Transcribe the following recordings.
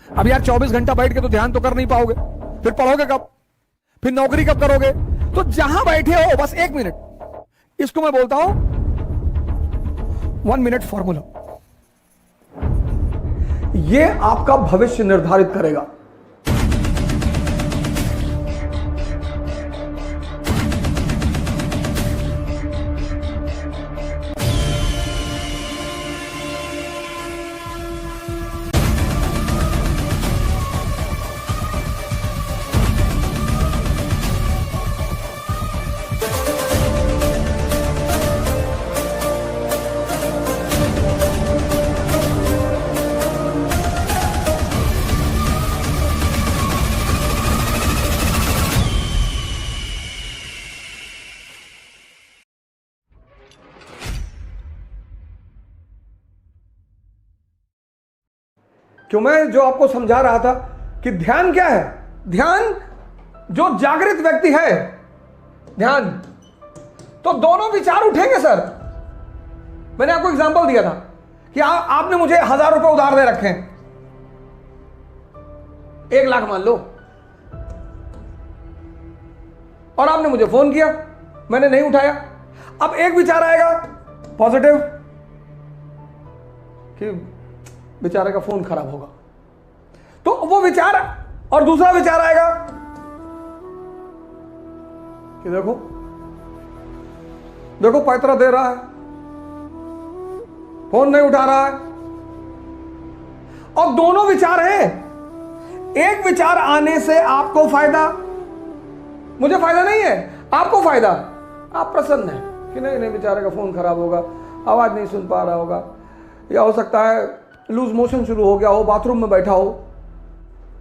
अब यार 24 घंटा बैठ के तो ध्यान तो कर नहीं पाओगे, फिर पढ़ोगे कब, फिर नौकरी कब करोगे? तो जहां बैठे हो बस 1 मिनट, इसको मैं बोलता हूं 1 मिनट फॉर्मूला। ये आपका भविष्य निर्धारित करेगा। क्यों मैं जो आपको समझा रहा था कि ध्यान क्या है? ध्यान, जो जागृत व्यक्ति है, ध्यान, तो दोनों विचार उठेंगे सर। मैंने आपको एग्जांपल दिया था कि आपने मुझे 1000 रुपए उधार दे रखे हैं, 1 लाख मान लो, और आपने मुझे फोन किया, मैंने नहीं उठाया। अब एक विचार आएगा पॉजिटिव कि बेचारे का फोन खराब होगा, तो वो विचार, और दूसरा विचार आएगा कि देखो देखो पैतरा दे रहा है, फोन नहीं उठा रहा है। और दोनों विचार हैं। एक विचार आने से आपको फायदा, मुझे फायदा नहीं है, आपको फायदा। आप प्रसन्न हैं कि नहीं नहीं बेचारे का फोन खराब होगा, आवाज नहीं सुन पा रहा होगा, या हो सकता है लूज मोशन शुरू हो गया हो, बाथरूम में बैठा हो,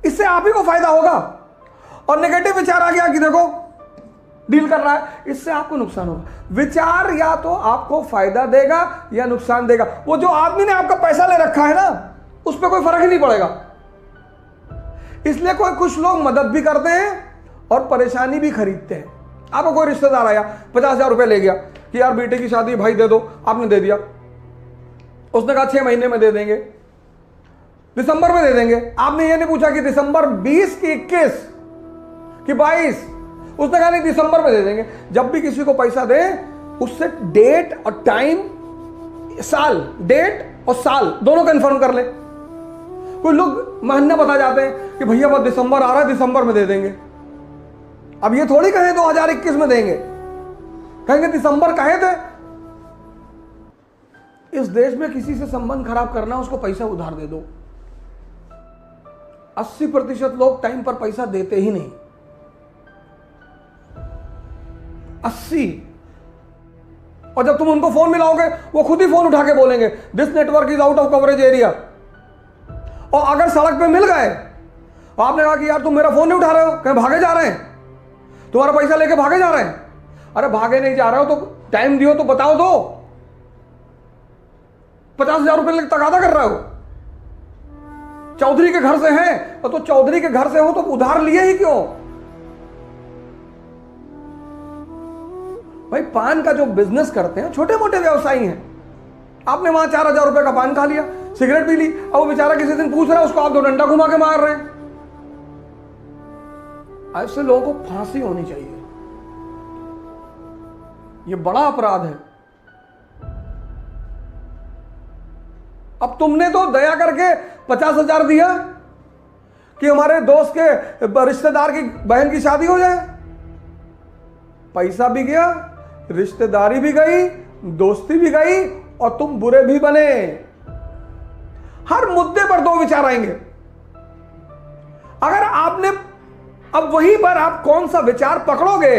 इससे आप ही को फायदा होगा। और नेगेटिव विचार आ गया कि देखो डील कर रहा है, इससे आपको नुकसान होगा। विचार या तो आपको फायदा देगा या नुकसान देगा। वो जो आदमी ने आपका पैसा ले रखा है ना, उस पर कोई फर्क ही नहीं पड़ेगा। इसलिए कुछ लोग मदद भी करते हैं और परेशानी भी खरीदते हैं। आपको कोई रिश्तेदार आया, 50,000 रुपए ले गया कि यार बेटे की शादी भाई दे दो, आपने दे दिया। उसने कहा 6 महीने में दे देंगे, दिसंबर में दे देंगे। आपने ये नहीं पूछा कि दिसंबर 20 की 21 कि 22, उसने कहा नहीं दिसंबर में दे देंगे। जब भी किसी को पैसा दे, उससे डेट और टाइम, साल, डेट और साल दोनों कंफर्म कर ले। कोई लोग महीना बता जाते हैं कि भैया बस दिसंबर आ रहा है, दिसंबर में दे देंगे। अब ये थोड़ी कहें 2021 में देंगे, कहेंगे दिसंबर कहे थे। इस देश में किसी से संबंध खराब करना, उसको पैसा उधार दे दो। 80% लोग टाइम पर पैसा देते ही नहीं। 80। और जब तुम उनको फोन मिलाओगे, वो खुद ही फोन उठा के बोलेंगे this network is out of coverage area. और अगर सड़क पे मिल गए, आपने कहा कि यार तुम मेरा फोन नहीं उठा रहे हो, कहीं भागे जा रहे हैं, तुम्हारा पैसा लेके भागे जा रहे हैं। अरे भागे नहीं जा रहे हो तो टाइम दियो तो बताओ दो। 50,000 रुपए लेके तगादा कर रहे हो, चौधरी के घर से हैं, तो चौधरी के घर से हो तो उधार लिए ही क्यों? भाई पान का जो बिजनेस करते हैं, छोटे मोटे व्यवसायी हैं, आपने वहां 4,000 रुपए का पान खा लिया, सिगरेट पी ली, अब वो बेचारा किसी दिन पूछ रहा है, उसको आप 2 डंडा घुमा के मार रहे हैं। ऐसे लोगों को फांसी होनी चाहिए। ये बड़ा अपराध है। अब तुमने तो दया करके 50,000 दिया कि हमारे दोस्त के रिश्तेदार की बहन की शादी हो जाए। पैसा भी गया, रिश्तेदारी भी गई, दोस्ती भी गई, और तुम बुरे भी बने। हर मुद्दे पर 2 विचार आएंगे। अगर आपने, अब वहीं पर आप कौन सा विचार पकड़ोगे,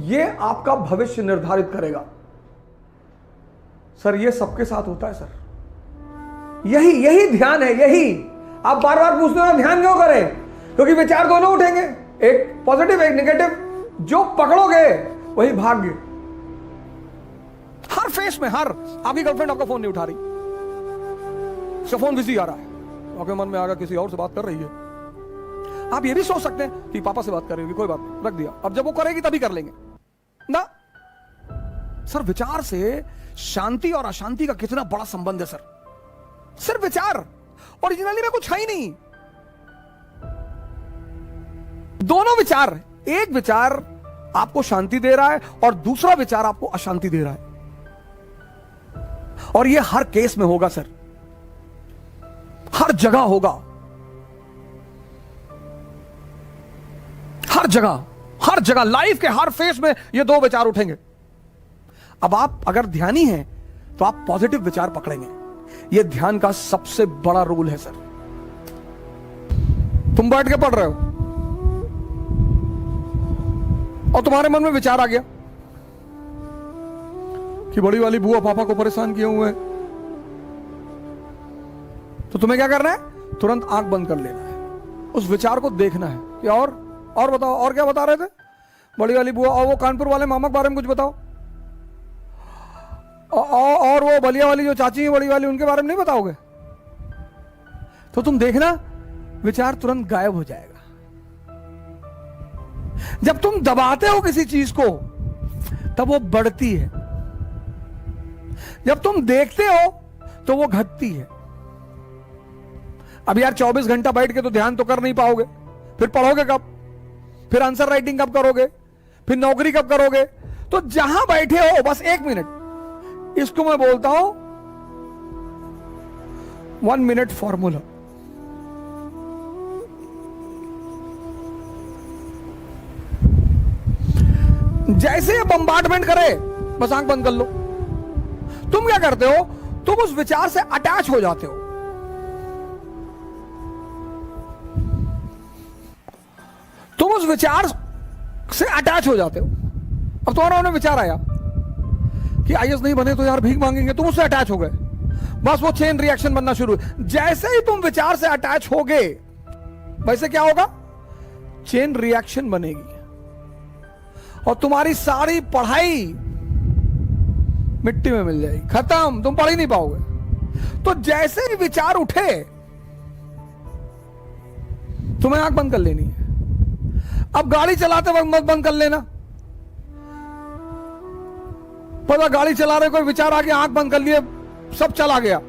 यह आपका भविष्य निर्धारित करेगा। सर ये सबके साथ होता है सर, यही ध्यान है। यही आप बार बार पूछते हो ध्यान क्यों करें, क्योंकि विचार दोनों उठेंगे, एक पॉजिटिव एक नेगेटिव। जो पकड़ोगे वही भाग्य। हर फेस में, हर, आपकी गर्लफ्रेंड आपका फोन नहीं उठा रही, उसका फोन बिजी आ रहा है, आपके मन में आगा किसी और से बात कर रही है। आप ये भी सोच सकते हैं कि पापा से बात कर रही होगी, कोई बात नहीं, रख दिया, अब जब वो करेगी तभी कर लेंगे ना। सर विचार से शांति और अशांति का कितना बड़ा संबंध है सर। सिर्फ विचार, ओरिजिनली में कुछ है ही नहीं। दोनों विचार, एक विचार आपको शांति दे रहा है और दूसरा विचार आपको अशांति दे रहा है, और यह हर केस में होगा सर, हर जगह होगा, हर जगह, हर जगह लाइफ के हर फेस में ये दो विचार उठेंगे। अब आप अगर ध्यानी हैं तो आप पॉजिटिव विचार पकड़ेंगे। यह ध्यान का सबसे बड़ा रूल है सर। तुम बैठ के पढ़ रहे हो और तुम्हारे मन में विचार आ गया कि बड़ी वाली बुआ पापा को परेशान किए हुए हैं, तो तुम्हें क्या करना है? तुरंत आंख बंद कर लेना है, उस विचार को देखना है कि और बताओ, और क्या बता रहे थे? बड़ी वाली बुआ और वो कानपुर वाले मामा के बारे में कुछ बताओ, और वो बलिया वाली जो चाची है बड़ी वाली, उनके बारे में नहीं बताओगे? तो तुम देखना विचार तुरंत गायब हो जाएगा। जब तुम दबाते हो किसी चीज को तब वो बढ़ती है, जब तुम देखते हो तो वो घटती है। अब यार 24 घंटा बैठ के तो ध्यान तो कर नहीं पाओगे, फिर पढ़ोगे कब? फिर आंसर राइटिंग कब करोगे? फिर नौकरी कब करोगे? तो जहां बैठे हो बस 1 मिनट, इसको मैं बोलता हूं 1 मिनट फॉर्मूला। जैसे ये बम्बार्डमेंट करे बस आंख बंद कर लो। तुम क्या करते हो? तुम उस विचार से अटैच हो जाते हो। तुम उस विचार से अटैच हो जाते हो। अब तुम्हारा उन्हें विचार आया कि आईएएस नहीं बने तो यार भीख मांगेंगे, तुम उससे अटैच हो गए, बस वो चेन रिएक्शन बनना शुरू। जैसे ही तुम विचार से अटैच होगे वैसे क्या होगा? चेन रिएक्शन बनेगी और तुम्हारी सारी पढ़ाई मिट्टी में मिल जाएगी, खत्म, तुम पढ़ ही नहीं पाओगे। तो जैसे ही विचार उठे तुम्हें आंख बंद कर लेनी है। अब गाड़ी चलाते वक्त मत बंद कर लेना। पता गाड़ी चला रहे कोई विचार आ गया, आंख बंद कर लिए, सब चला गया।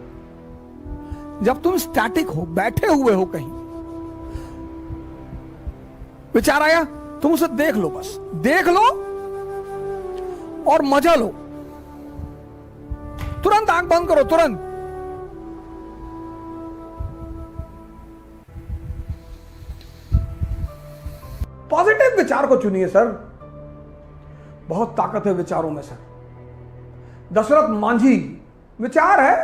जब तुम स्टैटिक हो, बैठे हुए हो कहीं, विचार आया, तुम उसे देख लो, बस देख लो और मजा लो। तुरंत आंख बंद करो, तुरंत। पॉजिटिव विचार को चुनिए सर, बहुत ताकत है विचारों में सर। दशरथ मांझी विचार है,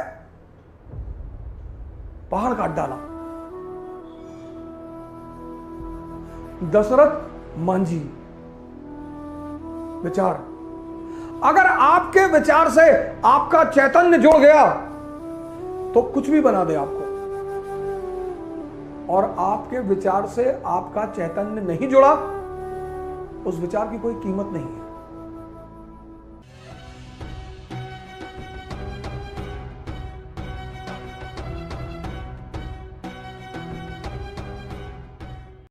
पहाड़ काट डाला। दशरथ मांझी विचार। अगर आपके विचार से आपका चैतन्य जुड़ गया तो कुछ भी बना दे आपको, और आपके विचार से आपका चैतन्य नहीं जुड़ा, उस विचार की कोई कीमत नहीं है।